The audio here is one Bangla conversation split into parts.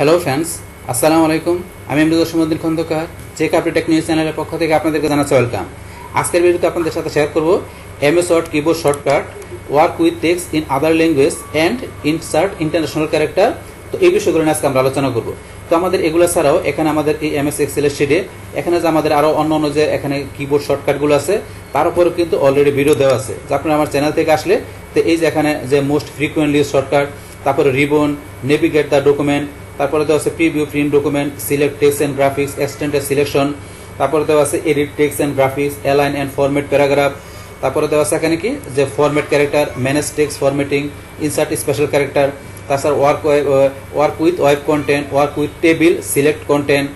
হ্যালো ফ্রেন্ডস, আসসালামু আলাইকুম। আমি MD Jasimuddin Khandakar, Check Update Tech News চ্যানেলের পক্ষ থেকে আপনাদেরকে জানাচ্ছি ওয়েলকাম। আজকের ভিডিওতে আপনাদের সাথে শেয়ার করব MS Word keyboard shortcut work with text in other language and insert international character. তো এই বিষয়গুলো নিয়ে আজকে আমরা আলোচনা করব। তো আমাদের এগুলো ছাড়াও এখানে আমাদের এই এমএস এক্সেলের শিটে এখানে যে আমাদের আরও অন্য যে এখানে কিবোর্ড শর্টকাটগুলো আছে তার উপরেও কিন্তু অলরেডি ভিডিও দেওয়া আছে। যে আপনারা আমার চ্যানেল থেকে আসলে তো এই যে এখানে যে মোস্ট ফ্রিকুয়েন্টলি শর্টকাট, তারপরে রিবন, নেভিগেট দ্য ডকুমেন্ট, তারপরে দেওয়া আছে preview print document, select text and graphics, extended selection, তারপরে দেওয়া আছে edit text and graphics, align and format paragraph, তারপরে দেওয়া আছে এখানে কি যে format character, manage text formatting, insert special character, তাছাড়া work with web content, work with table, select content,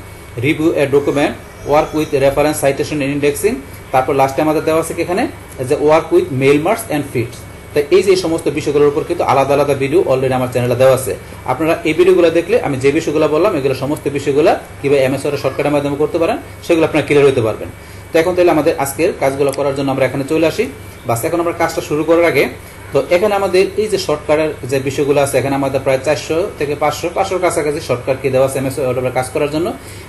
review a document, work with reference citation and indexing, তারপর লাস্টে আমাদের দেওয়া আছে কি এখানে যে work with mail marks and fits. তো এই যে সমস্ত বিষয়গুলোর উপর কিন্তু আলাদা আলাদা ভিডিও অলরেডি আমার চ্যানেলে দেওয়া আছে। আপনারা এই ভিডিওগুলো দেখলে আমি যে বিষয়গুলো বললাম এগুলো সমস্ত বিষয়গুলো কিভাবে এমএস ওয়ার্ডের শর্টকাটের মাধ্যমে করতে পারেন সেগুলো আপনারা ক্লিয়ার হতে পারবেন। তো এখন তাহলে আমাদের আজকের কাজগুলো করার জন্য আমরা এখানে চলে আসি। বাস এখন আমরা কাজটা শুরু করার আগে তো এখানে আমাদের এই যে শর্টকাটের যে বিষয়গুলো আছে এখানে আমাদের প্রায় 400 থেকে 500 কাছাকাছি শর্টকাট কি দেওয়া আছে এমএস ওয়ার্ডের কাজ করার জন্য।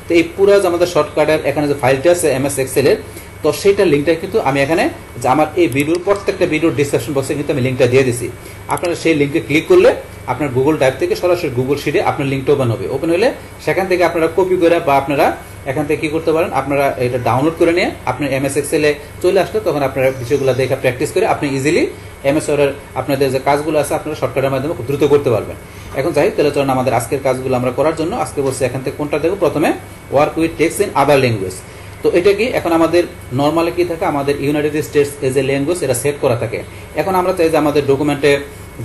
তো এই পুরো যে আমাদের শর্টকাটের এখানে যে ফাইলটা আছে এমএস এক্সেলের, তো সেইটার লিঙ্কটা কিন্তু আমি এখানে যে আমার এই ভিডিওর প্রত্যেকটা ভিডিওর ডিসক্রিপশন বক্সে কিন্তু আমি লিঙ্কটা দিয়ে দিছি। আপনারা সেই লিঙ্কে ক্লিক করলে আপনার গুগল ড্রাইভ থেকে সরাসরি গুগল শিটে আপনার লিঙ্কটা ওপেন হবে। ওপেন হলে সেখান থেকে আপনারা কপি করে বা আপনারা এখান থেকে কি করতে পারেন, আপনারা এটা ডাউনলোড করে নিয়ে আপনার এমএস এক্সেলে চলে আসলে তখন আপনারা বিষয়গুলো দেখে প্র্যাকটিস করে আপনি ইজিলি এমএস ওয়ার্ডের আপনাদের যে কাজগুলো আছে আপনারা শর্টকাটের মাধ্যমে খুব দ্রুত করতে পারবেন। এখন যাই তাহলে চলুন আমাদের আজকের কাজগুলো আমরা করার জন্য আজকে বলছি এখান থেকে কোনটা দেখো। প্রথমে work with text in other language. তো এটা কি এখন আমাদের নর্মালি কি থাকে, আমাদের United states as a language এটা সেট করা থাকে। এখন আমরা চাই যে আমাদের ডকুমেন্টে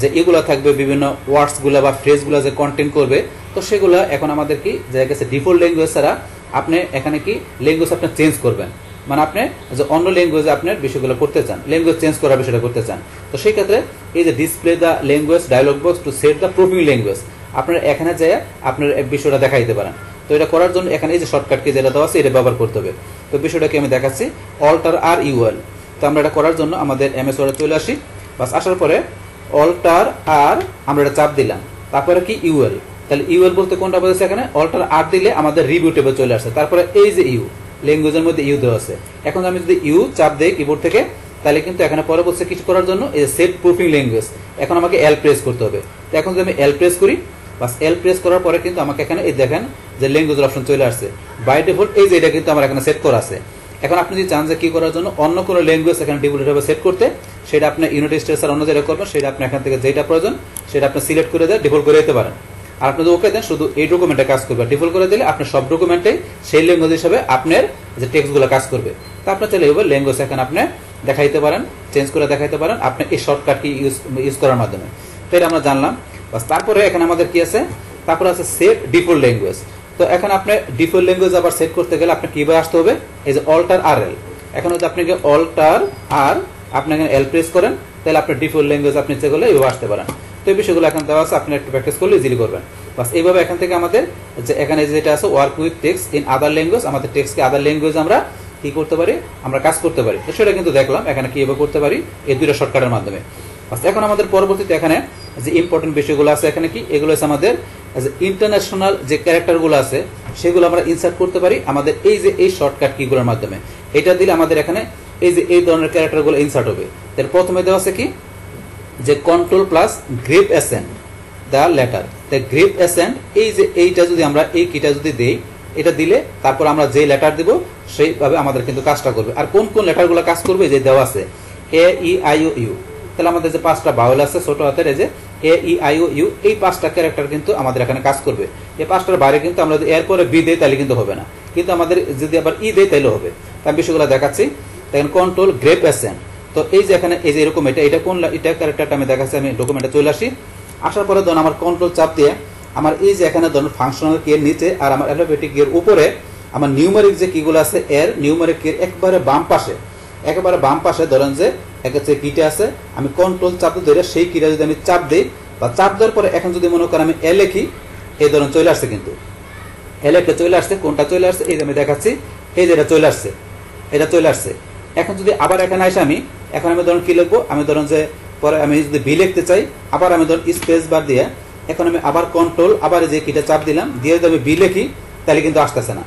যে এগুলো থাকবে বিভিন্ন ওয়ার্ডসগুলো বা ফ্রেজগুলো যে কন্টেন্ট করবে, তো সেগুলো এখন আমাদের কি যে গেছে ডিফল্ট ল্যাঙ্গুয়েজ ছাড়া আপনি এখানে কি ল্যাঙ্গুয়েজ আপনি চেঞ্জ করবেন, মানে আপনি যে অন্য ল্যাঙ্গুয়েজে আপনার বিষয়গুলো করতে চান, ল্যাঙ্গুয়েজ চেঞ্জ করার বিষয়টা করতে চান। তো সেই ক্ষেত্রে এই যে display the language dialog box to set the proofing language, আপনারা এখানে যেয়ে আপনার বিষয়টা দেখাইতে পারেন। তো এটা করার জন্য এখানে এই যে শর্টকাট কি যেটা দেওয়া আছে এটা ব্যবহার করতে হবে। তো বিষয়টাকে আমি দেখাচ্ছি অল্টার আর ইউএল। তো আমরা এটা করার জন্য আমাদের এমএস ওয়ার্ডে চলে আসি। বাস আসার পরে অল্টার আর আমরা এটা চাপ দিলাম, তারপরে কি ইউএল। তাহলে ইউএল বলতে কোনটা বলছে, এখানে অল্টার আর দিলে আমাদের রিভিউ টেবিল চলে আসছে। তারপরে এই যে ইউ ল্যাঙ্গুয়েজের মধ্যে ইউ দেওয়া আছে। এখন আমি যদি ইউ চাপ দেই কিবোর্ড থেকে তাহলে কিন্তু এখানে পরে বলছে কিছু করার জন্য এই সেট প্রুফিং ল্যাঙ্গুয়েজ, এখন আমাকে এল প্রেস করতে হবে। তো এখন যদি আমি এল প্রেস করি, বাস এল প্রেস করার পরে কিন্তু আমাকে এখানে এই দেখেন যে ল্যাঙ্গুয়েজের অপশন চলে আসছে। বাই ডিফল্ট এই যে এটা কিন্তু আমার এখানে সেট করা আছে। এখন আপনি যদি চান যে কি করার জন্য অন্য কোনো ল্যাঙ্গুয়েজ এখানে ডিফল্ট হিসেবে সেট করতে, সেটা আপনি ইউনাইটেড স্টেটস আর অন্য যেটা করবেন সেটা আপনি এখান থেকে যেটা প্রয়োজন সেটা আপনি সিলেক্ট করে দেয় ডিফল্ট করে দিতে পারেন। আর আপনি যদি ওকে দেন শুধু এই ডকুমেন্টে কাজ করবে, ডিফল্ট করে দিলে আপনার সব ডকুমেন্টেই সেই ল্যাঙ্গুয়েজ হিসেবে আপনার যে টেক্সটগুলো কাজ করবে। তো আপনার চাইলে এইভাবে ল্যাঙ্গুয়েজ এখানে আপনি দেখাইতে পারেন, চেঞ্জ করে দেখাইতে পারেন আপনি এই শর্টকাটটি ইউজ করার মাধ্যমে। তো এটা আমরা জানলাম। বাস তারপরে এখানে আমাদের কি আছে, তারপরে আছে সেট ডিফল্ট ল্যাঙ্গুয়েজ। তো এখন আপনি ডিফল্ট ল্যাঙ্গুয়েজ আবার সেট করতে গেলে আপনি কিভাবে আসতে হবে, এই যে অল্টার আর এল। এখন যদি আপনাকে অল্টার আর আপনি এখানে এল প্রেস করেন তাহলে আপনার ডিফল্ট ল্যাঙ্গুয়েজ আপনি ইচ্ছে করলে এইভাবে আসতে পারেন। তো এই বিষয়গুলো এখন দেওয়া আছে, আপনি একটু প্র্যাকটিস করলে ইজিলি করবেন। বাস এইভাবে এখান থেকে আমাদের যে এখানে যেটা আছে work with text in other language, আমাদের টেক্সটকে আদার ল্যাঙ্গুয়েজ আমরা কি করতে পারি, আমরা কাজ করতে পারি। তো সেটা কিন্তু দেখলাম এখানে কিভাবে করতে পারি এই দুইটা শর্টকাটের মাধ্যমে। বাস এখন আমাদের পরবর্তীতে এখানে যে ইম্পর্টেন্ট বিষয়গুলো আছে এখানে কি এগুলো আছে আমাদের ইন্টারন্যাশনাল যে ক্যারেক্টারগুলো আছে সেগুলো আমরা ইনসার্ট করতে পারি আমাদের এই যে এই শর্টকাট কিগুলোর মাধ্যমে। এটা দিলে আমাদের এখানে এই যে এই ধরনের ক্যারেক্টারগুলো ইনসার্ট হবে। এর প্রথমে দেওয়া আছে কি যে control plus grave accent the letter. তাই গ্রিপ অ্যাসেন্ট এই যে এইটা যদি আমরা এই কিটা যদি দেই, এটা দিলে তারপর আমরা যে লেটার দিব সেইভাবে আমাদের কিন্তু কাজটা করবে। আর কোন কোন লেটারগুলো কাজ করবে যে দেওয়া আছে এ ই আই ও ইউ। তাহলে আমাদের যে 5টা বাউল আছে ছোট হাতের এই যে এ ই আই ও ইউ, এই 5টা ক্যারেক্টার কিন্তু আমাদের এখানে কাজ করবে। এই 5টার বাইরে কিন্তু আমরা যদি এরপরে বি দেই তাহলে কিন্তু হবে না, কিন্তু আমাদের যদি আবার ই দেই তাহলে হবে। তার বিষয়গুলো দেখাচ্ছি। দেখেন কন্ট্রোল গ্রেপ অ্যাসেন্ট। তো এই যে এখানে এই যে এরকম এটা কোন এটা ক্যারেক্টারটা আমি দেখাচ্ছি। আমি ডকুমেন্টে চলে আসি। আসার পরে ধরুন আমার কন্ট্রোল চাপ দিয়ে আমার এই যে এখানে ধরুন ফাংশনাল কি এর নিচে আর আমার অ্যালফাবেটিক এর উপরে আমার নিউমেরিক যে কিগুলো আছে এর নিউমেরিক এর একেবারে বাম পাশে ধরেন যে একটা কিটা আছে, আমি কন্ট্রোল চাপ ধরে সেই কিটা যদি আমি চাপ দিই বা চাপ দেওয়ার পরে এখন যদি মনে করেন আমি এ লিখি, এই ধরুন চলে আসছে, কিন্তু এ লেখা চলে আসছে। কোনটা চলে আসছে এই যে আমি দেখাচ্ছি, এই যে এটা চলে আসছে। এখন যদি আবার এখানে আসে আমি এখন আমি ধরুন কি লিখবো, আমি ধরুন যে পরে আমি যদি বি লিখতে চাই আবার আমি ধরুন স্পেস বার দিয়ে এখন আমি আবার কন্ট্রোল আবার যে কিটা চাপ দিলাম, দিয়ে যদি আমি বি লিখি তাহলে কিন্তু আসতেছে না,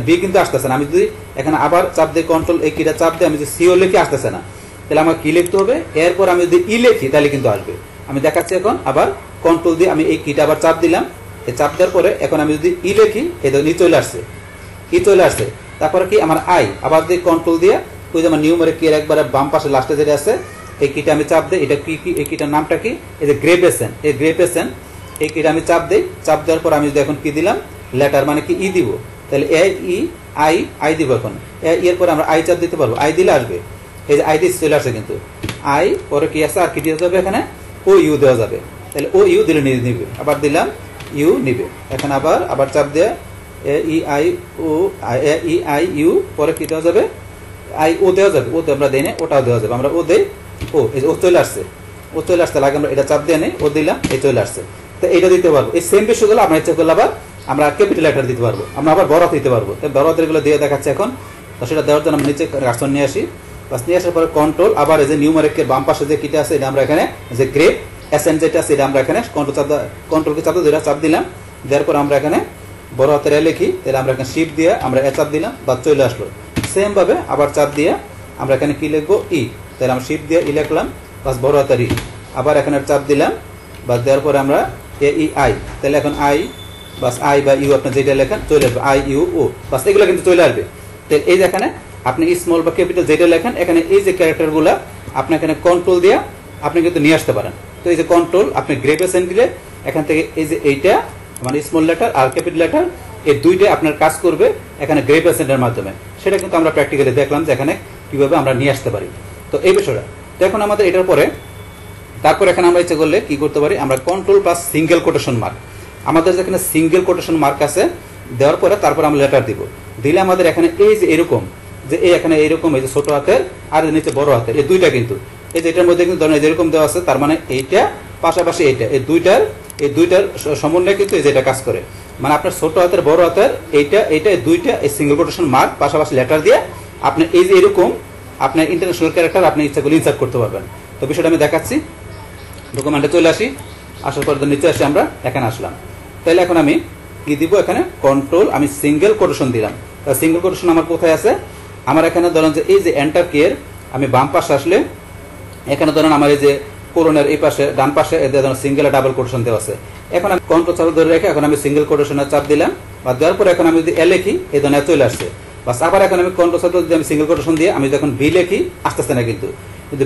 বি কিন্তু আসতেছে না। আমি যদি এখানে আবার চাপ দিই কন্ট্রোল এই কিটা চাপ দিই, আমি যদি সিও লিখি আসতেছে না, তাহলে আমার কি লিখতে হবে, এরপর আমি যদি ই লিখি তাহলে কিন্তু আসবে। আমি দেখাচ্ছি এখন আবার কন্ট্রোল দিয়ে আমি এই কিটা আবার চাপ দিলাম, এই চাপ দেওয়ার পরে এখন আমি যদি ই লিখি এই দেখুন ই চলে আসছে, ই চলে আসছে। তারপরে কি আমার আই আবার দিয়ে কন্ট্রোল দিয়ে ওই যে আমার নিউমারিক কি একবারে বাম পাশে লাস্টে যেটা আছে এই কিটা আমি চাপ দিই, এটা কি কি এই কিটার নামটা কি, এই যে গ্রেপেশন, এই গ্রেপেশন এই কিটা আমি চাপ দিই। চাপ দেওয়ার পর আমি যদি এখন কি দিলাম লেটার মানে কি ই দিব, তাহলে এ ই আই আই দিব। এখন এর পরে আমরা আই চাপ দিতে পারবো, আই দিলে আসবে, এই যে আই দিয়ে চলে আসছে কিন্তু আই পরে কি আছে আর কি দেওয়া যাবে এখানে ও ইউ দেওয়া যাবে, তাহলে ও ইউ দিলে নিবে, আবার দিলাম ইউ নিবে। এখন আবার চাপ দিয়ে A E I O A E I U পরে কি দেওয়া যাবে আই ও দেওয়া যাবে, ও তো আমরা দেই না ওটাও দেওয়া যাবে, আমরা ও দেই ও, এই যে ও চলে আসছে, ও চলে আসতে লাগে আমরা এটা চাপ দিয়ে নেই ও দিলাম এই চলে আসছে। তো এটা দিতে পারবো, এই সেম বিষয়গুলো আমরা ইচ্ছা করলে আবার আমরা ক্যাপিটাল লেটার দিতে পারবো, আমরা আবার বড় দিতে পারবো। বড় হাতেরগুলো দিয়ে দেখাচ্ছে এখন। তো সেটা দেওয়ার জন্য আমরা নিচে কার্সর নিয়ে আসি, বাস নিয়ে আসার পরে কন্ট্রোল আবার এই যে নিউমারিকের বাম পাশে যে কিটা আছে এটা আমরা এখানে যে গ্রেপ এসএন যেটা আছে এটা আমরা এখানে কন্ট্রোলকে চাপ দিয়ে চাপ দিলাম, দেওয়ার পর আমরা এখানে বড় হাতের এ লিখি, তাহলে আমরা এখানে শিফট দিয়ে আমরা এ চাপ দিলাম বা চলে আসলো। সেম ভাবে আবার চাপ দিয়ে আমরা এখানে কি লিখবো ই, তাহলে আমরা শিফট দিয়ে ই লিখলাম বাস বড় হাতের ই, আবার এখানে চাপ দিলাম বা দেওয়ার পরে আমরা এ ই আই, তাহলে এখন আই বাস আই বা ইউ আপনার যেটা লেখেন চলে আসবে আই ইউ ও, বাস এগুলো কিন্তু চলে আসবে। তাহলে এই যে এখানে আপনি স্মল বা ক্যাপিটাল যেটা লেখেন এখানে এই যে ক্যারেক্টারগুলো আপনি এখানে কন্ট্রোল দিয়ে আপনি কিন্তু নিয়ে আসতে পারেন। তো এই যে কন্ট্রোল আপনি গ্রেপেশন দিলে এখান থেকে এই যে এইটা মানে স্মল লেটার আর ক্যাপিটাল লেটার এই দুইটা আপনার কাজ করবে এখানে গ্রেপেশনের মাধ্যমে, সেটা কিন্তু আমরা প্র্যাকটিক্যালি দেখলাম যে এখানে কিভাবে আমরা নিয়ে আসতে পারি। তো এই বিষয়টা তো এখন আমাদের এটার পরে তারপর এখানে আমরা ইচ্ছা করলে কি করতে পারি, আমরা control plus single quotation mark, আমাদের যেখানে সিঙ্গেল কোটেশন মার্ক আছে দেওয়ার পরে তারপর আমরা লেটার দিব, দিলে আমাদের এখানে এই যে এরকম যে এই এখানে এইরকম এই যে ছোট হাতের আর নিচে বড় হাতের এই দুইটা কিন্তু এই যে এটার মধ্যে কিন্তু ধরেন যেরকম দেওয়া আছে তার মানে এইটা পাশাপাশি এইটা এই দুইটার সমন্বয়ে কিন্তু এই যেটা কাজ করে, মানে আপনার ছোট হাতের বড় হাতের এইটা এইটা এই দুইটা এই সিঙ্গেল কোটেশন মার্ক পাশাপাশি লেটার দিয়ে আপনি এই যে এরকম আপনার ইন্টারন্যাশনাল ক্যারেক্টার আপনি ইচ্ছা করলে ইনসার্ট করতে পারবেন। তো বিষয়টা আমি দেখাচ্ছি, ডকুমেন্টে চলে আসি, আসার পর নিচে আসি আমরা এখানে আসলাম, তাহলে এখন আমি কি দিব এখানে কন্ট্রোল আমি সিঙ্গেল কোটেশন দিলাম। সিঙ্গেল কোটেশন আমার কোথায় আছে, আমার এখানে ধরেন যে এই যে এন্টার কিয়ের আমি বাম পাশে আসলে এখানে ধরেন আমার এই যে কোলনের এই পাশে ডান পাশে এদের ধরেন সিঙ্গেল ডাবল কোটেশন দেওয়া আছে, এখন আমি কন্ট্রোল চাপ ধরে রেখে এখন আমি সিঙ্গেল কোটেশনের চাপ দিলাম বা দেওয়ার পরে এখন আমি যদি এ লিখি এই ধরনের চলে আসছে, বাস আবার এখন আমি কন্ট্রোল চাপ যদি আমি সিঙ্গেল কোটেশন দিয়ে আমি যখন বি লিখি আসতেছে না কিন্তু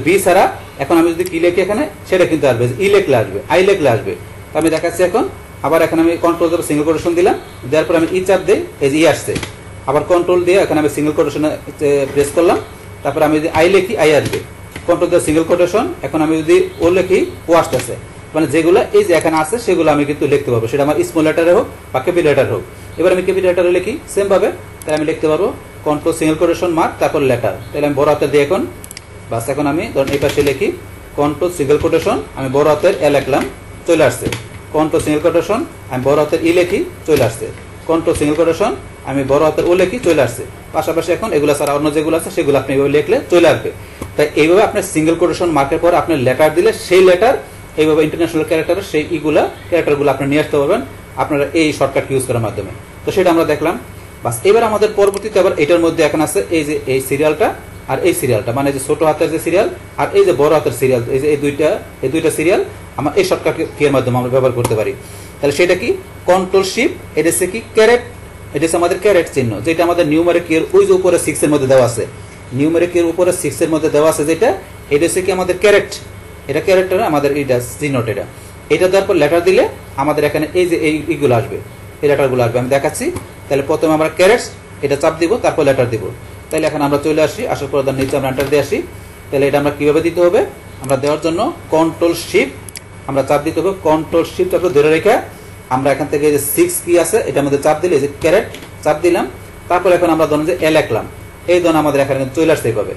বি ছাড়া এখন আমি যদি কি লিখি এখানে সেটা কিন্তু আসবে, ই লিখলে আসবে আই লিখলে আসবে। তো আমি দেখাচ্ছি এখন আবার এখানে আমি কন্ট্রোল দিয়ে সিঙ্গেল কোটেশন দিলাম, দেওয়ার পর আমি ই চাপ দিই এই যে ই আসছে, আবার কন্ট্রোল দিয়ে এখানে আমি সিঙ্গেল কোটেশনে প্রেস করলাম, তারপর আমি যদি আই লিখি আই আসবে, কন্ট্রোল দিয়ে সিঙ্গেল কোটেশন এখন আমি যদি ও লিখি ও আসতেছে, মানে যেগুলো এই যে এখানে আছে সেগুলো আমি কিন্তু লিখতে পারবো, সেটা আমার স্মল লেটারে হোক বা ক্যাপিটাল লেটার হোক। এবার আমি ক্যাপিটাল লেটারে লিখি সেম ভাবে, তাহলে আমি লিখতে পারবো কন্ট্রোল সিঙ্গেল কোটেশন মার্ক তারপর লেটার, তাহলে আমি বড় হাতের দিই এখন বাস এখন আমি ধরুন এই পাশে লিখি কন্ট্রোল সিঙ্গেল কোটেশন আমি বড় হাতের এ লিখলাম চলে আসছে, কন্ট্রোল সিঙ্গেল কোটেশন আমি বড় হাতের ই লিখি চলে আসছে, কন্ট্রোল সিঙ্গেল কোটেশন আমি বড় হাতের ও লিখি চলে আসছে, পাশাপাশি এখন এগুলো ছাড়া অন্য যেগুলো আছে সেগুলো আপনি এইভাবে লিখলে চলে আসবে। তাই এইভাবে আপনার সিঙ্গেল কোটেশন মার্কের পর আপনার লেটার দিলে সেই লেটার এইভাবে ইন্টারন্যাশনাল ক্যারেক্টারের সেই ইগুলা ক্যারেক্টারগুলো আপনি নিয়ে আসতে পারবেন আপনারা এই শর্টকাট ইউজ করার মাধ্যমে। তো সেটা আমরা দেখলাম, বাস এবার আমাদের পরবর্তীতে আবার এটার মধ্যে এখন আছে এই যে এই সিরিয়ালটা আর এই সিরিয়ালটা, মানে যে ছোট হাতের যে সিরিয়াল আর এই যে বড় হাতের সিরিয়াল, এই যে এই দুইটা সিরিয়াল আমরা এই শর্টকাট কি এর মাধ্যমে আমরা ব্যবহার করতে পারি। তাহলে সেটা কি কন্ট্রোল শিফট, এটা হচ্ছে কি ক্যারেট, এটা হচ্ছে আমাদের ক্যারেট চিহ্ন যেটা আমাদের নিউমারিক এর ওই যে উপরে 6 এর মধ্যে দেওয়া আছে, নিউমারিক এর উপরে 6 এর মধ্যে দেওয়া আছে যেটা এটা হচ্ছে কি আমাদের ক্যারেট, এটা ক্যারেক্টার আমাদের এইটা চিহ্নটা এটা দেওয়ার পর লেটার দিলে আমাদের এখানে এই যে এইগুলো আসবে, এই লেটারগুলো আসবে। আমি দেখাচ্ছি, তাহলে প্রথমে আমরা ক্যারেটস এটা চাপ দিব তারপর লেটার দিব, তাহলে এখন আমরা চলে আসি, আসার পর নিচে আমরা এন্টার দিয়ে আসি, তাহলে এটা আমরা কিভাবে দিতে হবে, আমরা দেওয়ার জন্য কন্ট্রোল শিফট আমরা চাপ দিতে হবে, কন্ট্রোল শিফট তারপর ধরে রেখে আমরা এখান থেকে যে 6 কি আছে এটার মধ্যে চাপ দিলে যে ক্যারেট চাপ দিলাম, তারপর এখন আমরা ধরুন যে এ লিখলাম, এই ধরুন আমাদের এখানে চলে আসছে এইভাবে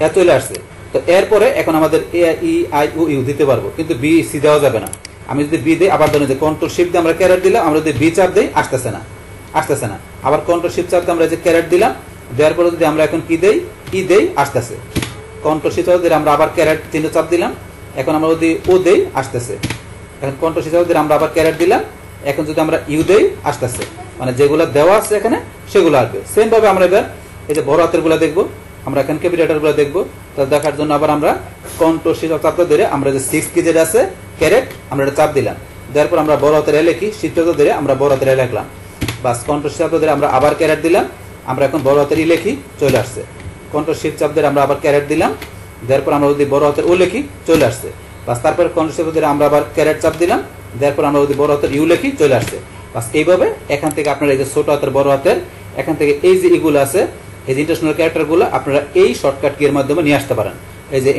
এ চলে আসছে। তো এরপরে এখন আমাদের এ ই আই ও ইউ দিতে পারবো, কিন্তু বি সি দেওয়া যাবে না। আমি যদি বি দিই আবার ধরুন যে কন্ট্রোল শিফট দিয়ে আমরা ক্যারেট দিলাম, আমরা যদি বি চাপ দিই আসতেছে না, আবার কন্ট্রোল শিফট চাপ দিয়ে আমরা যে ক্যারেট দিলাম, দেওয়ার পরে যদি আমরা এখন কি দেই ই দেই আসতেছে, কন্ট্রোল শিফট চাপ দিয়ে আমরা আবার ক্যারেট চিহ্ন চাপ দিলাম, এখন আমরা যদি ও দেই আসতেছে, এখন কন্ট্রোল শিফট দিয়ে আমরা আবার ক্যারেট দিলাম। এখন যদি আমরা ইউ দেই আসতেছে, মানে যেগুলো দেওয়া আছে এখানে সেগুলো আসবে। সেম ভাবে আমরা এবার এই যে বড় হাতের গুলা দেখবো, আমরা এখানে ক্যাপিটাল গুলো দেখবো। তো দেখার জন্য আবার আমরা কন্ট্রোল শিফট চাপ ধরে আমরা যে 6 কি যেটা আছে ক্যারেট আমরা এটা চাপ দিলাম, দেওয়ার পর আমরা বড় হাতের এ লিখি, শিফট ধরে আমরা বড় হাতের এ লিখলাম, বাস কন্ট্রোল শিফট ধরে আমরা আবার ক্যারেট দিলাম, আমরা এখন বড় হাতের ই লিখি, চলে আসছে। কন্ট্রোল শিফট চাপ ধরে আমরা আবার ক্যারেট দিলাম, দেওয়ার পর আমরা যদি বড় হাতের ও লিখি, চলে আসছে। বাস তারপর কন্ট্রোল শিফট ধরে আমরা আবার ক্যারেট চাপ দিলাম, দেওয়ার পর আমরা যদি বড় হাতের ইউ লিখি, চলে আসছে। বাস এইভাবে এখান থেকে আপনারা এই যে ছোট হাতের বড় হাতের এখান থেকে এই যে এগুলো আছে এই যে ইন্টারন্যাশনাল ক্যারেক্টার গুলো আপনারা এই শর্টকাট কি এর মাধ্যমে নিয়ে আসতে পারেন। এই যে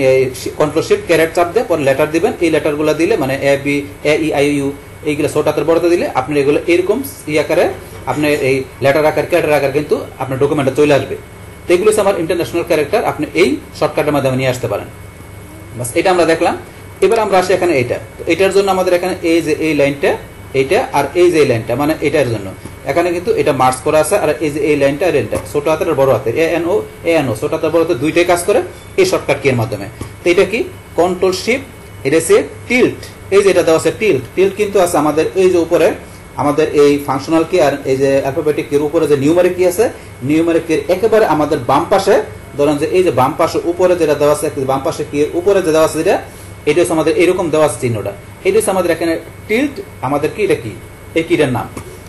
কন্ট্রোল শিফট ক্যারেট চাপ দিয়ে পরে লেটার দিবেন, এই লেটার গুলো দিলে মানে A B A E I U এইগুলো ছোট হাতের বড়তে দিলে আপনি এগুলো এরকম ই আকারে আপনি এই লেটার আকার ক্যারেক্টার আকার কিন্তু আপনার ডকুমেন্টে চলে আসবে। তো এগুলো হচ্ছে আমার ইন্টারন্যাশনাল ক্যারেক্টার, আপনি এই শর্টকাটের মাধ্যমে নিয়ে আসতে পারেন। বাস এটা আমরা দেখলাম। এবার আমরা আসি এখানে এইটা, তো এটার জন্য আমাদের এখানে এই যে এই লাইনটা এইটা আর এই যে এই লাইনটা মানে এটার জন্য এখানে কিন্তু এটা মার্কস করা আছে, আর এই যে এই লাইনটা আর লাইনটা ছোট হাতের আর বড় হাতের এ এন ও ছোট হাতের বড় হাতের দুইটাই কাজ করে এই শর্টকাট কি এর মাধ্যমে। তো এটা কি কন্ট্রোল শিফট, এটা হচ্ছে টিল্ট, এই যে এটা দেওয়া আছে টিল্ট, টিল্ট কিন্তু আছে আমাদের এই যে উপরে আমাদের এই ফাংশনাল কি আর এই যে অ্যালফাবেটিক এর উপরে যে নিউমারিক কি আছে, নিউমারিক এর একেবারে আমাদের বাম পাশে ধরেন যে এই যে বাম পাশে উপরে যেটা দেওয়া আছে বাম পাশে কি এর উপরে যে দেওয়া আছে যেটা এটা হচ্ছে আমাদের এরকম দেওয়া আছে চিহ্নটা, এটা হচ্ছে আমাদের এখানে টিল্ট, আমাদের কি এটা কি এই কিটার নাম।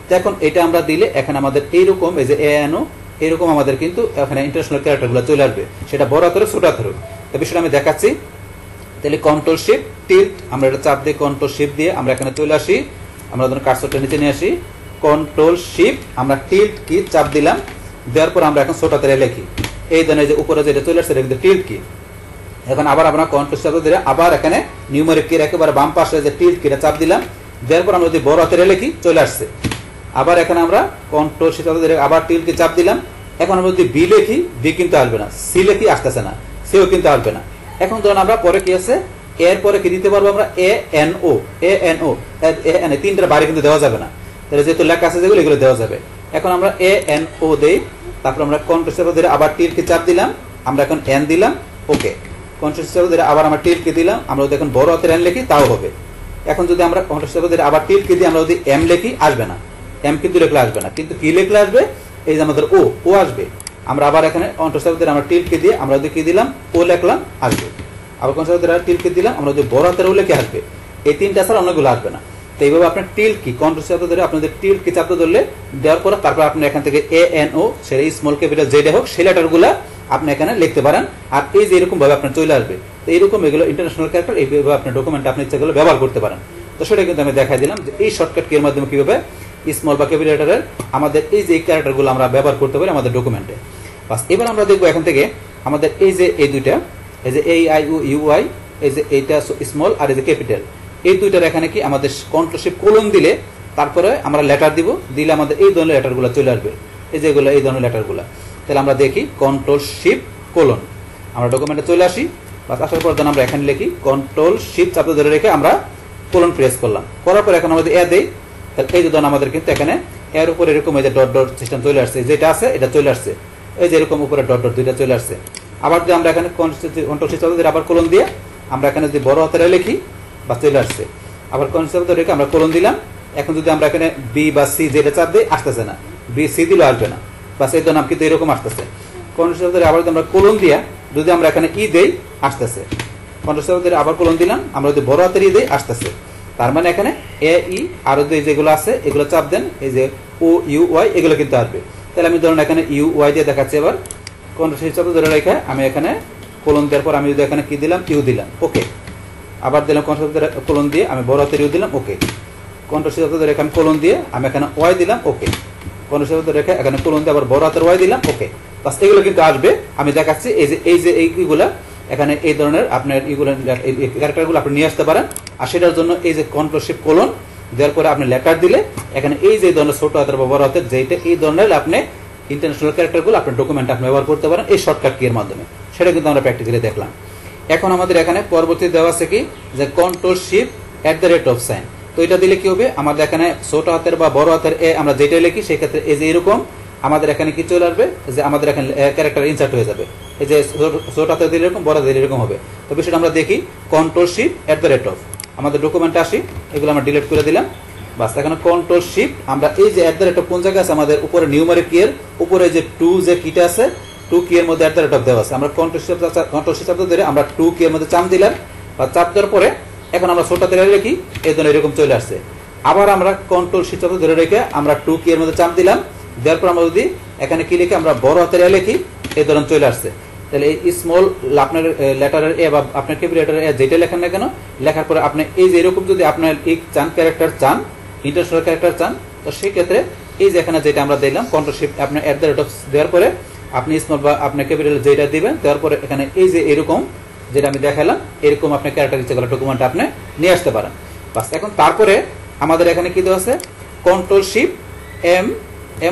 তো এখন এটা আমরা দিলে এখানে আমাদের এইরকম এই যে এনো এরকম আমাদের কিন্তু এখানে ইন্টারন্যাশনাল ক্যারেক্টার গুলো চলে আসবে, সেটা বড় হাতের ছোট হাতের। তো বিষয়টা আমি দেখাচ্ছি। তাহলে কন্ট্রোল শিফট টিল্ট আমরা এটা চাপ দিয়ে কন্ট্রোল শিফট দিয়ে আমরা এখানে চলে আসি, আমরা ধরুন কার্সরটা নিচে নিয়ে আসি, কন্ট্রোল শিফট আমরা টিল্ট কি চাপ দিলাম, দেওয়ার পর আমরা এখন ছোট হাতের লিখি, এই ধরনের যে উপরে যেটা চলে আসছে এটা কিন্তু টিল্ট কি। এখন আবার আমরা কন্ট্রোল শিফট দিয়ে আবার এখানে নিউমারিক কি একেবারে বাম পাশে যে টিল্ট কিটা চাপ দিলাম, দেওয়ার পর আমরা যদি বড় হাতের লিখি চলে আসছে। আবার এখানে আমরা কন্ট্রোল শিফট দিয়ে আবার টিল্ট কি চাপ দিলাম, এখন আমরা যদি বি লিখি বি কিন্তু আসবে না, সি লিখি আসতেছে না, সিও কিন্তু আসবে না। এখন ধরুন আমরা পরে কি আছে এর পরে কি দিতে পারবো আমরা এ এন ও তিনটার বাইরে কিন্তু দেওয়া যাবে না, তাহলে যেহেতু লেখা আছে যেগুলো এগুলো দেওয়া যাবে। এখন আমরা এ এন ও দেই, তারপর আমরা কন্ট্রোল শিফট দিয়ে আবার টিল্ট কি চাপ দিলাম, আমরা এখন এন দিলাম, ওকে। কন্ট্রোল শিফট দিয়ে আবার আমরা টিল্ট কি দিলাম, আমরা যদি এখন বড় হাতের এন লিখি তাও হবে। এখন যদি আমরা কন্ট্রোল শিফট দিয়ে আবার টিল্ট কি দিই, আমরা যদি এম লিখি আসবে না, এম কিন্তু লিখলে আসবে না, কিন্তু কি লিখলে আসবে এই যে আমাদের ও আসবে। আমরা আবার এখানে কন্ট্রোল শিফট দিয়ে আমরা টিল্ট কি দিয়ে আমরা যদি কি দিলাম ও লিখলাম আসবে, আবার কন্ট্রোল শিফট দিয়ে টিল্ট কি দিলাম আমরা যদি বড় হাতের ও লিখে আসবে। এই তিনটা ছাড়া অনেকগুলো আসবে না। তো এইভাবে আপনার টিল্ট কি কন্ট্রোল শিফট ধরে আপনাদের টিল্ট কি চাপতে ধরলে দেওয়ার পর তারপর আপনি এখান থেকে এ এন ও সেটা স্মল ক্যাপিটাল যেটা হোক সেই লেটারগুলো আপনি এখানে লিখতে পারেন, আর এই যে এরকম ভাবে আপনার চলে আসবে। তো এইরকম এগুলো ইন্টারন্যাশনাল ক্যারেক্টার এইভাবে আপনার ডকুমেন্ট আপনি ইচ্ছা করলে ব্যবহার করতে পারেন। তো সেটা কিন্তু আমি দেখাই দিলাম যে এই শর্টকাট কি এর মাধ্যমে কিভাবে স্মল বা ক্যাপিটাল লেটারের আমাদের এই যে ক্যারেক্টারগুলো আমরা ব্যবহার করতে পারি আমাদের ডকুমেন্টে। বাস এবার আমরা দেখবো এখান থেকে আমাদের এই যে এই দুইটা এই যে এই আই ইউ আই এই যে এইটা স্মল আর এই যে ক্যাপিটাল এই দুইটার এখানে কি আমাদের কন্ট্রোল শিফট কোলন দিলে তারপরে আমরা লেটার দিব, দিলে আমাদের এই ধরনের লেটারগুলো চলে আসবে, এই যেগুলো এই ধরনের লেটারগুলো। তাহলে আমরা দেখি কন্ট্রোল শিফট কোলন, আমরা ডকুমেন্টে চলে আসি, বাস আসার পর আমরা এখানে লিখি কন্ট্রোল শিফট চাপ ধরে রেখে আমরা কোলন প্রেস করলাম, করার পর এখন আমাদের এ দেই, তাহলে এই যে ধরুন আমাদের কিন্তু এখানে এর উপর এরকম এই যে ডট ডট সিস্টেম চলে আসছে, যেটা আছে এটা চলে আসছে, এই যে এরকম উপরে ডট ডট দুইটা চলে আসছে। আবার যদি আমরা এখানে কন্ট্রোল শিফট চাপ ধরে আবার কোলন দিয়ে আমরা এখানে যদি বড় হাতের লিখি বা চলে আসছে, আবার কনসেপ্ট রেখে আমরা কোলন দিলাম। এখন যদি আমরা এখানে বি বা সি যেটা চাপ দিই আসতেছে না, বি সি দিলেও আসবে না, বাস এই নাম কিন্তু এরকম আসতেছে। কনসেপ্ট আবার যদি আমরা কোলন দিয়া যদি আমরা এখানে ই দেই আসতেছে, কনসেপ্ট আবার কোলন দিলাম, আমরা যদি বড় হাতের ই দেই আসতেছে। তার মানে এখানে এ ই আর যেগুলো আছে এগুলো চাপ দেন, এই যে ও ইউ ওয়াই এগুলো কিন্তু আসবে। তাহলে আমি ধরুন এখানে ইউ ওয়াই দিয়ে দেখাচ্ছি, এবার কনসেপ্ট ধরে রেখে আমি এখানে কোলন দেওয়ার পর আমি যদি এখানে কি দিলাম ইউ দিলাম, ওকে। আবার দিলাম কন্ট্রোল কোলন দিয়ে আমি বড় হাতের ইউ দিলাম, ওকে। কন্ট্রোল শিফট রেখে আমি কোলন দিয়ে আমি এখানে ওয়াই দিলাম, ওকে। কন্ট্রোল শিফট রেখে এখানে কোলন দিয়ে আবার বড় হাতের ওয়াই দিলাম, ওকে। বাস এগুলো কিন্তু আসবে। আমি দেখাচ্ছি এই যে এইগুলা এখানে এই ধরনের আপনার এইগুলো ক্যারেক্টারগুলো আপনি নিয়ে আসতে পারেন। আর সেটার জন্য এই যে কন্ট্রোল শিফট কোলন দেওয়ার পরে আপনি লেটার দিলে এখানে এই যে ধরনের ছোট হাতের বা বড় হাতের যেটা এই ধরনের আপনি ইন্টারন্যাশনাল ক্যারেক্টারগুলো আপনার ডকুমেন্ট আপনি ব্যবহার করতে পারেন এই শর্টকাট কি এর মাধ্যমে। সেটা কিন্তু আমরা প্র্যাকটিক্যালি দেখলাম। এখন আমাদের এখানে পরবর্তী দেওয়া আছে কি যে কন্ট্রোল শিফট @সাইন। তো এটা দিলে কি হবে, আমাদের এখানে ছোট হাতের বা বড় হাতের এ আমরা যেটা লিখি সেই ক্ষেত্রে এই যে এরকম আমাদের এখানে কি চলে আসবে, যে আমাদের এখানে ক্যারেক্টার ইনসার্ট হয়ে যাবে। এই যে ছোট হাতের দিলে এরকম, বড় দিলে এরকম হবে। তো বিষয়টা আমরা দেখি কন্ট্রোল শিফট আমাদের ডকুমেন্টে আসি, এগুলো আমরা ডিলিট করে দিলাম। বাস এখানে কন্ট্রোল শিফট, আমরা এই যে একটা কোন জায়গা আছে আমাদের উপরে নিউমারিক কি এর উপরে যে 2 যে কিটা আছে 2 কি এর মধ্যে দেওয়া আছে, আমরা কন্ট্রোল শিফট ধরে আমরা 2 কি এর মধ্যে চাপ দিলাম, বা চাপ দেওয়ার পরে এখন আমরা ছোট হাতের লিখি, এই জন্য এরকম চলে আসছে। আবার আমরা কন্ট্রোল শিফট ধরে রেখে আমরা 2 কি এর মধ্যে চাপ দিলাম, দেওয়ার পর আমরা যদি এখানে কি লিখে আমরা বড় হাতের লিখি, এই ধরনের চলে আসছে। তাহলে এই স্মল আপনার লেটারের এ বা আপনার ক্যাপিটাল লেটারের এ যেটা লেখেন না কেন, লেখার পরে আপনি এই যে এরকম যদি আপনার এই চান ক্যারেক্টার চান, ইন্টারন্যাশনাল ক্যারেক্টার চান, তো সেই ক্ষেত্রে এই যে এখানে যেটা আমরা দিলাম কন্ট্রোল শিফট আপনার দেওয়ার পরে আপনি স্মল বা আপনার ক্যাপিটাল যেটা দিবেন, দেওয়ার পরে এখানে এই যে এরকম যেটা আমি দেখালাম এরকম আপনি ক্যারেক্টার ইচ্ছে করা ডকুমেন্ট আপনি নিয়ে আসতে পারেন। বাস এখন তারপরে আমাদের এখানে কি দেওয়া আছে কন্ট্রোল শিফট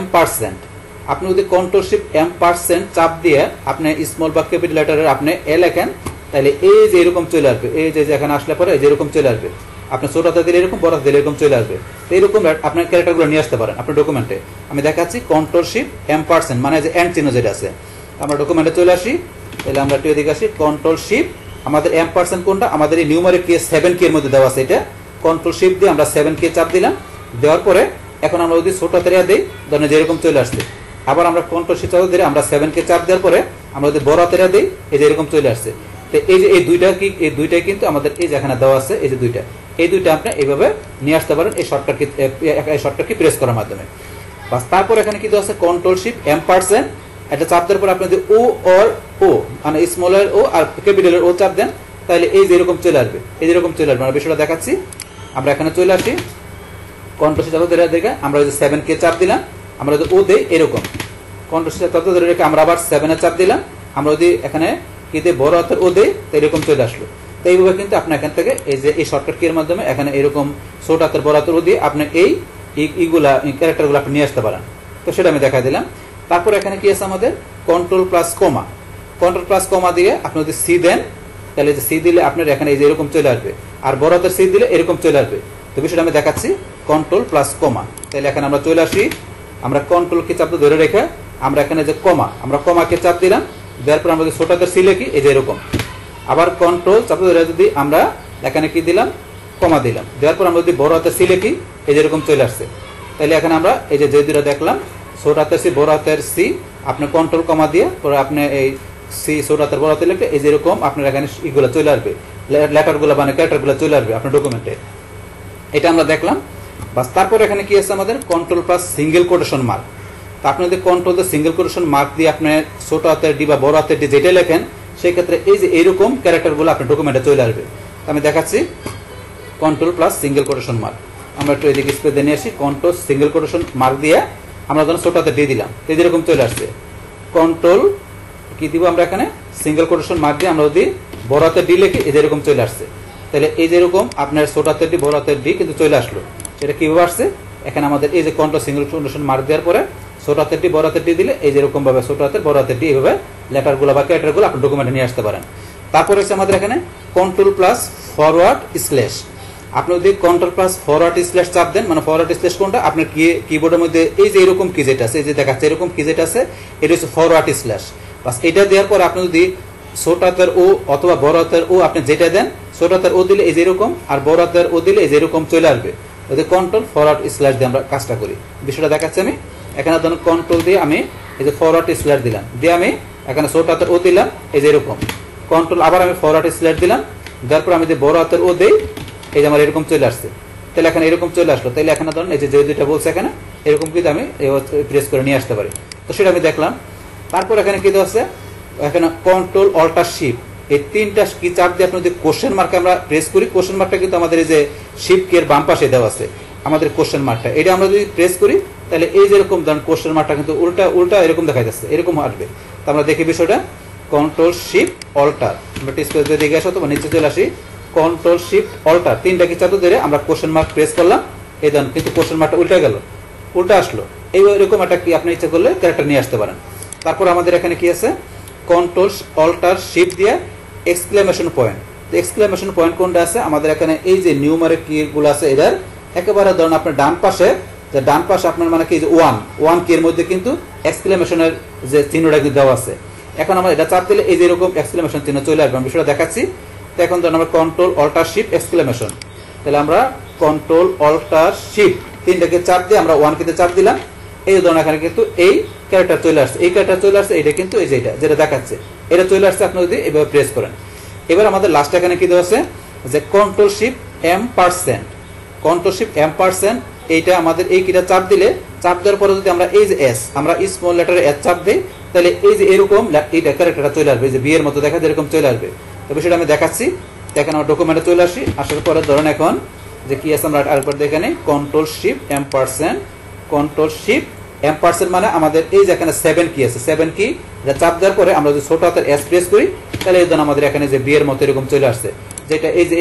M%। আপনি যদি কন্ট্রোল শিফট M% চাপ দিয়ে আপনি স্মল বা ক্যাপিটাল লেটারের আপনি এ লেখেন, তাহলে এই যে এরকম চলে আসবে, এই যে এখানে আসলে পরে এই যে এরকম চলে আসবে, আপনি ছোট হাতে দিলে এরকম, বড় হাতে দিলে এরকম চলে আসবে। তো এরকম আপনার ক্যারেক্টারগুলো নিয়ে আসতে পারেন আপনার ডকুমেন্টে। আমি দেখাচ্ছি কন্ট্রোল শিফট M%, মানে যে এন্ড চিহ্ন যেটা আছে, আমরা ডকুমেন্টে চলে আসি, তাহলে আমরা একটু এদিকে আসি, কন্ট্রোল শিফট আমাদের M% কোনটা আমাদের এই নিউমারিক কি 7 কি এর মধ্যে দেওয়া আছে, এটা কন্ট্রোল শিফট দিয়ে আমরা 7 কি চাপ দিলাম, দেওয়ার পরে এখন আমরা যদি ছোট হাতে দিই ধরেন যে এরকম চলে আসছে। আবার আমরা কন্ট্রোল শিফট চাপ দিয়ে আমরা 7 কে চাপ দেওয়ার পরে আমরা যদি বড় হাতে দিই এই যে এরকম চলে আসছে। তো এই যে এই দুইটাই কিন্তু আমাদের এই যে এখানে দেওয়া আছে, এই যে এই দুইটা আপনি এইভাবে নিয়ে আসতে পারেন এই শর্টকাট কি প্রেস করার মাধ্যমে। বাস তারপর এখানে কি দেওয়া আছে কন্ট্রোল শিফট M%, এটা চাপ দেওয়ার পরে আপনি যদি ও মানে স্মলের ও আর ক্যাপিটালের ও চাপ দেন, তাহলে এই যে এরকম চলে আসবে, এই যে এরকম চলে আসবে। আমরা বিষয়টা দেখাচ্ছি, আমরা এখানে চলে আসি, কন্ট্রোল শিফট ধরে রেখে আমরা যদি 7 কে চাপ দিলাম, আমরা যদি ও দেই এরকম, কন্ট্রোল শিফট ধরে রেখে আমরা আবার 7 এ চাপ দিলাম, আমরা যদি এখানে কি দিয়ে বড় হাতের ও দেই, তো এরকম চলে আসলো। তো এইভাবে কিন্তু আপনি এখান থেকে এই যে এই শর্টকাট কি এর মাধ্যমে এখানে এরকম ছোট হাতের বড় হাতের ও দিয়ে আপনি এইগুলা ক্যারেক্টারগুলো আপনি নিয়ে আসতে পারেন। তো সেটা আমি দেখা দিলাম। তারপর এখানে কি আছে আমাদের কন্ট্রোল প্লাস কমা দিয়ে আপনি যদি সি দেন, তাহলে যে সি দিলে আপনার এখানে এই যে এরকম চলে আসবে, আর বড় হাতের সি দিলে এরকম চলে আসবে। তো বিষয়টা আমি দেখাচ্ছি, কন্ট্রোল প্লাস কমা, তাহলে এখানে আমরা চলে আসি, আমরা কন্ট্রোল কি চাপ ধরে রেখে আমরা এখানে যে আমরা কমাকে চাপ দিলাম, দেওয়ার পর আমরা যদি ছোট হাতের সি লিখি এই যে এরকম, আবার কন্ট্রোল চাপ ধরে যদি আমরা এখানে কি দিলাম কমা দিলাম, দেওয়ার পর আমরা যদি বড় হাতের সি লিখি এই যে এরকম চলে আসছে। তাহলে এখানে আমরা এই যে দুটো দেখলাম, ছোট হাতের সি বড় হাতের সি, আপনি কন্ট্রোল কমা দিয়ে পরে আপনি এই সি ছোট হাতের বড় হাতে লিখে এই যে এরকম আপনার এখানে ইগুলো চলে আসবে, লেটারগুলো মানে ক্যারেক্টারগুলো চলে আসবে আপনার ডকুমেন্টে। এটা আমরা দেখলাম। বাস তারপর এখানে কি আছে আমাদের control plus single quotation mark. তো আপনি যদি কন্ট্রোল দিয়ে সিঙ্গেল কোটেশন মার্ক দিয়ে আপনি ছোট হাতের ডি বা বড় হাতের ডি যেটা লেখেন, সেই ক্ষেত্রে এই যে এইরকম ক্যারেক্টারগুলো আপনার ডকুমেন্টে চলে আসবে। আমি দেখাচ্ছি control plus single quotation mark, আমরা একটু এদিকে স্পেস দিয়ে নিয়ে আসি, কন্ট্রোল সিঙ্গেল কোটেশন মার্ক দিয়ে আমরা যখন ছোট হাতে ডি দিলাম এই যে এরকম চলে আসছে। কন্ট্রোল কি দিব আমরা এখানে সিঙ্গেল কোটেশন মার্ক দিয়ে আমরা যদি বড় হাতের ডি লিখি এই যে এরকম চলে আসছে। তাহলে এই যে এরকম আপনার ছোট হাতের ডি বড় হাতের ডি কিন্তু চলে আসলো। সেটা কিভাবে আসছে, এখানে আমাদের এই যে কন্ট্রোল সিঙ্গেল কোটেশন মার্ক দেওয়ার পরে ছোট হাতের ডি বড় হাতের ডি দিলে এই যে এরকম ভাবে ছোট হাতের বড় হাতের ডি এইভাবে লেটারগুলো বা ক্যারেক্টারগুলো আপনার ডকুমেন্টে নিয়ে আসতে পারেন। তারপর হচ্ছে আমাদের এখানে কন্ট্রোল প্লাস ফরওয়ার্ড স্ল্যাশ। আপনি যদি কন্ট্রোল প্লাস ফরওয়ার্ড স্ল্যাশ চাপ দেন, মানে ফরওয়ার্ড স্ল্যাশ কোনটা আপনার কিবোর্ডের মধ্যে এই যে এরকম কি যেটা আছে, এই যে দেখাচ্ছে এরকম কি যেটা আছে, এটা হচ্ছে ফরওয়ার্ড স্ল্যাশ। বাস এটা দেওয়ার পর আপনি যদি ছোট হাতের ও অথবা বড় হাতের ও আপনি যেটা দেন, ছোট হাতের ও দিলে এই যে এরকম, আর বড় হাতের ও দিলে এই যে এরকম চলে আসবে। ওই কন্ট্রোল ফরওয়ার্ড স্ল্যাশ দিয়ে আমরা কাজটা করি। বিষয়টা দেখাচ্ছি আমি এখানে ধরুন কন্ট্রোল দিয়ে আমি এই যে ফরওয়ার্ড স্ল্যাশ দিলাম, দিয়ে আমি এখানে ছোট হাতের ও দিলাম এই যে এরকম, কন্ট্রোল আবার আমি ফরওয়ার্ড স্ল্যাশ দিলাম, দেওয়ার পর আমি যে বড় হাতের ও দেই এই যে আমার এরকম চলে আসছে। তাহলে এখানে এরকম চলে আসলো। তাহলে এখানে ধরুন এই যে দুইটা বলছে এখানে এরকম কিন্তু আমি প্রেস করে নিয়ে আসতে পারি। তো সেটা আমি দেখলাম। তারপর এখানে কি দেওয়া আছে, এখানে কন্ট্রোল অল্টার শিফট, এই তিনটা কি চাপ দিয়ে আপনি যদি কোশ্চেন মার্ক আমরা প্রেস করি, কোশ্চেন মার্কটা কিন্তু আমাদের এই যে শিফট কি এর বাম পাশে দেওয়া আছে আমাদের কোশ্চেন মার্কটা, এটা আমরা যদি প্রেস করি তাহলে এই যে এরকম ধরুন কোশ্চেন মার্কটা কিন্তু উল্টা এরকম দেখা যাচ্ছে, এরকম আসবে। তো আমরা দেখি বিষয়টা, কন্ট্রোল শিফট অল্টার, আমরা স্পেস দিয়ে দেখে আসো তো নিচে চলে আসি, কন্ট্রোল শিফট অল্টার তিনটা কি চাপ ধরে আমরা কোশ্চেন মার্ক প্রেস করলাম, এই ধরুন কিন্তু কোশ্চেন মার্কটা উল্টা আসলো। এরকম একটা কি আপনি ইচ্ছা করলে ক্যারেক্টার নিয়ে আসতে পারেন। তারপর আমাদের এখানে কি আছে, কন্ট্রোল অল্টার শিফট দিয়ে এক্সক্লেমেশন পয়েন্ট। এক্সক্লেমেশন পয়েন্ট কোনটা আছে আমাদের এখানে এই যে নিউমারিক কি গুলো আছে এটার একেবারে ধরুন আপনার ডান পাশে আপনার মানে কি যে ওয়ান কি এর মধ্যে কিন্তু এক্সক্লেমেশনের যে চিহ্নটা কিন্তু দেওয়া আছে। এখন আমরা এটা চাপ দিলে এই যে এরকম এক্সক্লেমেশন চিহ্ন চলে আসবে। আমি বিষয়টা দেখাচ্ছি। তো এখন ধরুন আমরা কন্ট্রোল অল্টার শিফট এক্সক্লেমেশন, তাহলে আমরা কন্ট্রোল অল্টার শিফট তিনটাকে চাপ দিয়ে আমরা 1 কিতে চাপ দিলাম, এই ধরুন এখানে কিন্তু এই ক্যারেক্টার চলে আসছে, এই ক্যারেক্টার চলে আসছে, এটা কিন্তু এই যেটা দেখাচ্ছে এটা চলে আসছে। আপনি যদি এভাবে প্রেস করেন, এবার আমাদের লাস্ট এখানে কি দেওয়া আছে যে control shift M%, control shift M%, এইটা আমাদের এই কিটা চাপ দিলে, চাপ দেওয়ার পরে যদি আমরা এই যে S, আমরা স্মল লেটারে S চাপ দিই, তাহলে এই যে এরকম এইটা ক্যারেক্টারটা চলে আসবে, এই যে বি এর মতো দেখা এরকম চলে আসবে। তবে সেটা আমি দেখাচ্ছি। দেখেন আমার ডকুমেন্টে চলে আসি, আসার পরে ধরেন এখন যে কি আছে আমরা আরেকবার দেখে নেই, control shift M%, control shift M% মানে আমাদের এই যে এখানে 7 কি আছে, 7 কি এটা চাপ দেওয়ার পরে আমরা যদি ছোট হাতের S প্রেস করি, তাহলে এই ধরুন আমাদের এখানে যে বি এর মতো এরকম চলে আসছে, যেটা এই যে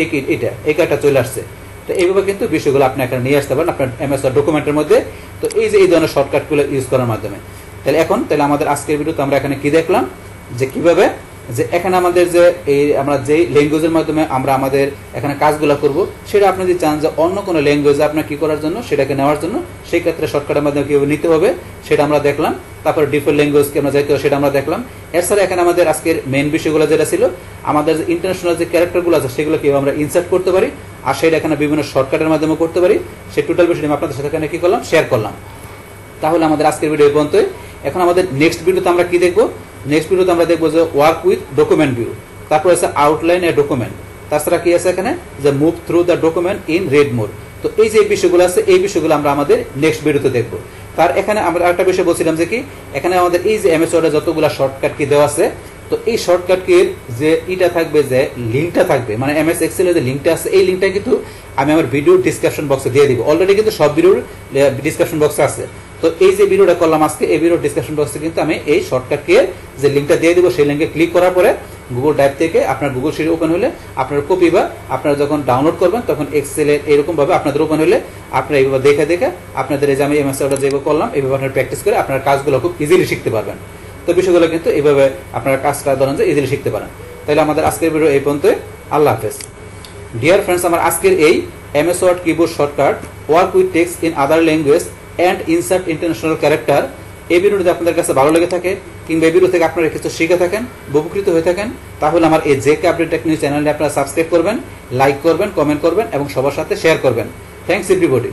এই কাটা চলে আসছে। তো এইভাবে কিন্তু বিষয়গুলো আপনি এখানে নিয়ে আসতে পারেন আপনার এমএস ওয়ার্ড ডকুমেন্টের মধ্যে। তো এই ধরনের শর্টকাটগুলো ইউজ করার মাধ্যমে তাহলে আমাদের আজকের ভিডিওতে আমরা এখানে কি দেখলাম যে কিভাবে যে এখানে আমাদের যে এই আমরা যে ল্যাঙ্গুয়েজের মাধ্যমে আমরা আমাদের এখানে কাজগুলো করব, সেটা আপনি যদি চান যে অন্য কোনো ল্যাঙ্গুয়েজে আপনার কি করার জন্য সেটাকে নেওয়ার জন্য, সেই ক্ষেত্রে শর্টকাটের মাধ্যমে কিভাবে নিতে হবে সেটা আমরা দেখলাম। তারপর ডিফল্ট ল্যাঙ্গুয়েজকে আমরা যাইতে হবে সেটা আমরা দেখলাম। এছাড়া এখানে আমাদের আজকের মেইন বিষয়গুলো যেটা ছিল, আমাদের যে ইন্টারন্যাশনাল যে ক্যারেক্টারগুলো আছে সেগুলো কিভাবে আমরা ইনসার্ট করতে পারি, আর সেটা এখানে বিভিন্ন শর্টকাটের মাধ্যমে করতে পারি, সেই টোটাল বিষয়টি আমি আপনাদের সাথে এখানে কি করলাম, শেয়ার করলাম। তাহলে আমাদের আজকের ভিডিও এই পর্যন্তই। এখন আমাদের নেক্সট ভিডিওতে আমরা কি দেখবো, নেক্সট ভিডিওতে আমরা দেখবো যে ওয়ার্ক উইথ ডকুমেন্ট ভিউ, তারপর আছে আউটলাইন এ ডকুমেন্ট, তাছাড়া কি আছে এখানে যে move through the document in red mode. তো এই যে বিষয়গুলো আছে, এই বিষয়গুলো আমরা আমাদের নেক্সট ভিডিওতে দেখবো। তার এখানে আমরা একটা বিষয় বলছিলাম যে কি এখানে আমাদের এই যে এমএস ওয়ার্ডে যতগুলো শর্টকাট কি দেওয়া আছে, তো এই শর্টকাট কির যে এটা থাকবে, যে লিঙ্কটা থাকবে, মানে এমএস এক্সেল এর যে লিঙ্কটা আছে, এই লিঙ্কটা কিন্তু আমি আমার ভিডিও ডিসক্রিপশন বক্সে দিয়ে দিব। অলরেডি কিন্তু সব ভিডিওর ডিসক্রিপশন বক্সে আছে। তো এই যে ভিডিওটা করলাম আজকে, এই ভিডিও ডিসক্রিপশন বক্সে কিন্তু আমি এই শর্টকাট কির যে লিঙ্কটা দিয়ে দিব, সেই লিঙ্কে ক্লিক করার পরে গুগল ড্রাইভ থেকে আপনার গুগল শিট ওপেন হলে আপনার কপি বা আপনারা যখন ডাউনলোড করবেন তখন এক্সেলে এরকম ভাবে আপনাদের ওপেন হলে আপনারা এইভাবে দেখে দেখে আপনাদের এই যে আমি এমএস ওয়ার্ডে যেভাবে করলাম এইভাবে আপনারা প্র্যাকটিস করে আপনার কাজগুলো খুব ইজিলি শিখতে পারবেন। তো বিষয়গুলো কিন্তু এইভাবে আপনারা কাজটা ধরেন যে ইজিলি শিখতে পারেন। তাহলে আমাদের আজকের ভিডিও এই পর্যন্তই। আল্লাহ হাফেজ। ডিয়ার ফ্রেন্ডস, আমার আজকের এই MS Word keyboard shortcut work with text in other language and insert international character, এই ভিডিওটি যদি আপনাদের কাছে ভালো লেগে থাকে কিংবা এই ভিডিও থেকে আপনারা কিছু শিখে থাকেন, উপকৃত হয়ে থাকেন, তাহলে আমার এই জেকে আপডেট টেক নিউজ চ্যানেলটি আপনারা সাবস্ক্রাইব করবেন, লাইক করবেন, কমেন্ট করবেন এবং সবার সাথে শেয়ার করবেন। Thanks everybody.